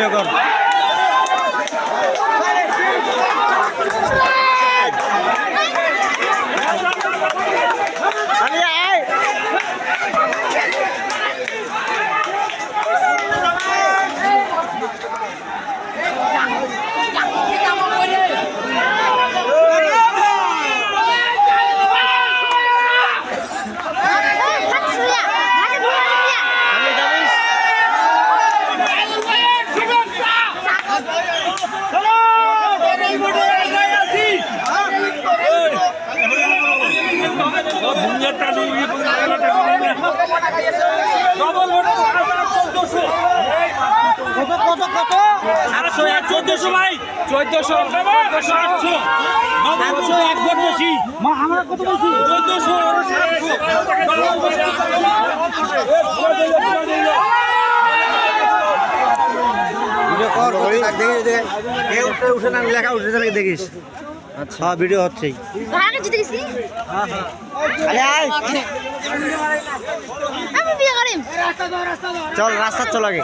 video কর লেখা উঠে দেখিস আচ্ছা ভিডিও হচ্ছেই চল রাস্তা চল আগে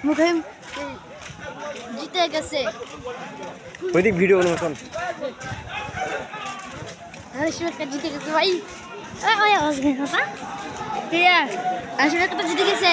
মুখে জিতে গেছে ওইদিক ভিডিও বানাবো জিতে গেছে ভাই আসলে কত জিতে গেছে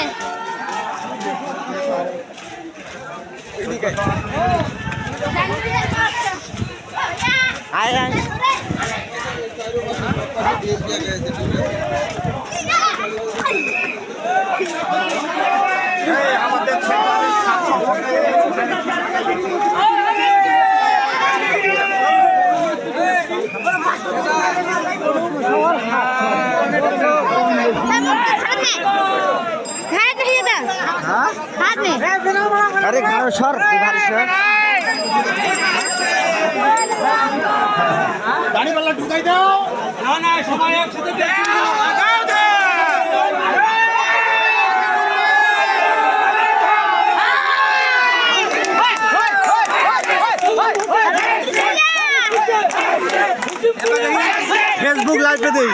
अरे घर सर गाड़ी वाला ढुकाई दाও না না সবাই একসাথে দেখি লাগাও দে ফেসবুক লাইভ पे দেই